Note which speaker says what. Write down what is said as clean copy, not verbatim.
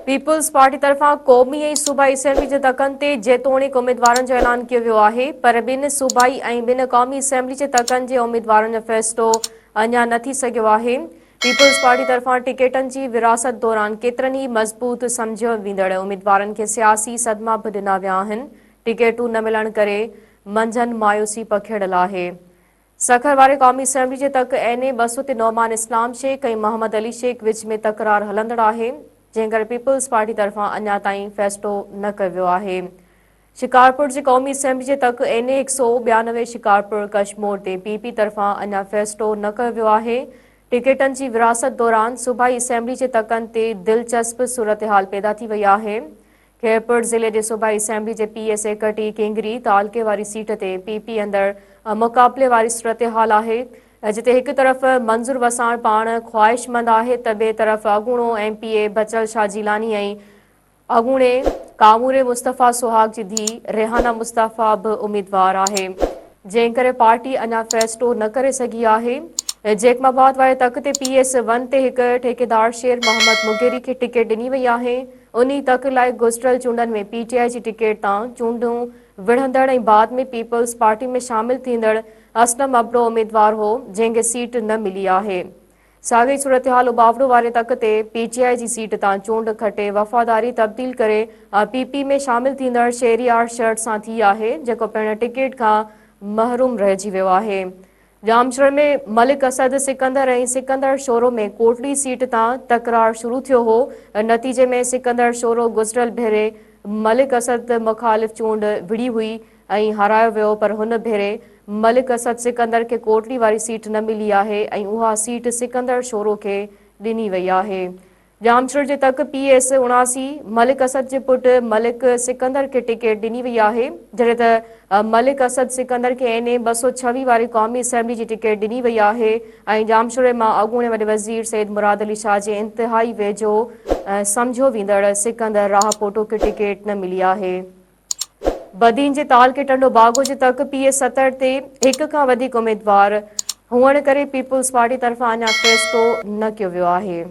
Speaker 1: Peoples party तरफां क़ौमी ऐं सूबाई असेंबली जे तकनि ते जेतोणीकि उम्मीदवारनि जो ऐलान कयो वियो आहे, पर ॿिनि सूबाई ऐं ॿिनि क़ौमी असेंबली जे तकनि जे उम्मीदवारनि जो फ़ैसिलो अञा न थी सघियो आहे। पीपल्स पार्टी तरफां टिकेटनि जी विरासत दौरान केतिरनि ई मज़बूत सम्झियो वेंदड़ उम्मीदवारनि खे सियासी सदमा बि ॾिना विया आहिनि। टिकेटूं न मिलण करे मंझंदि मायूसी पखिड़ियल आहे। सखर वारे क़ौमी असेंबली जे तक एन ए 200 ते नौमान इस्लाम शेख ऐं मोहम्मद अली शेख विच में तकरार हलंदड़ आहे, जंहिं करे पीपल्स पार्टी तरफ़ां अञा ताईं फ़ैसिलो न कयो वियो आहे। शिकारपुर जे क़ौमी असेंबली जे तक एन ए 192 शिकारपुर कशमोर ते पीपी तरफ़ां अञा फ़ैसिलो न कयो वियो आहे। टिकेटनि जी विरासत दौरान सूबाई असेंबली जे तकनि ते दिलचस्प सूरतहाल पैदा थी वई आहे। खैरपुर ज़िले जे सूबाई असेंबली जे PS 31 किंगरी तालके वारी सीट ते पीपी अंदरि मुक़ाबले वारी सूरतहाल आहे, जिते हिकु तरफ़ मंज़ूर वसाण पाण ख़्वाहिशमंद आहे त ॿिए तरफ़ अॻूणो MPA बचल शाह जीलानी ऐं अॻूणे कामूरे मुस्तफ़ा सुहाग जी धीउ रेहाना मुस्तफ़ा बि उम्मीदवार आहे, जंहिं करे पार्टी अञा फ़ैसिलो न करे सघी आहे। जैकमाबाद वारे तक ते PS 1 ते हिकु ठेकेदार शेर मोहम्मद मुगेरी खे टिकेट ॾिनी वई आहे। उन्ही तक लाइ गुज़िरियल चूंडनि में PTI जी टिकेट तां चूंडूं विढ़ंदड़ ऐं बाद में पीपल्स पार्टी में शामिल थींदड़ असलम अबरो उम्मीदवार हो, जंहिंखे सीट न मिली आहे। साॻी सूरतहाल उबावड़ो वारे तक ते PTI जी सीट तां चूंड खटे वफ़ादारी तब्दील करे PP में शामिल थींदड़ शहरियार शर्ट सां थी आहे, जेको पिण टिकेट खां महरूम रहिजी वियो आहे। जामशर में मलिक असद सिकंदर ऐं सिकंदर शोरो में कोटली सीट तां तकरार शुरू थियो हो। नतीजे में सिकंदर शोरो गुज़िरियल भेरे मलिक असद मुख़ालिफ़ चूंड विड़ी हुई ऐं हारायो वियो, पर हुन भेरे मलिक असद सिकंदर खे कोटली वारी सीट न मिली आहे ऐं उहा सीट सिकंदर शोरो खे ॾिनी वई आहे। जामशर जे तक PS 79 मलिक असद जे पुट मलिक सिकंदर खे टिकेट ॾिनी वई आहे, जॾहिं त मलिक असद सिकंदर खे NA 226 वारी क़ौमी असेंबली जी टिकेट ॾिनी वई आहे ऐं जामशोरे मां अॻूणे वॾे वज़ीर सैद मुराद अली शाह जे इंतिहाई वेझो सम्झो वेंदड़ सिकंदर राहपोटो खे टिकेट न मिली आहे। बदीन जे तालके टंडो बागो जे तक PS 70 ते हिक खां वधीक उम्मीदवार हुअण करे पीपल्स पार्टी तरफ़ां अञा फ़ैसिलो न कयो वियो आहे।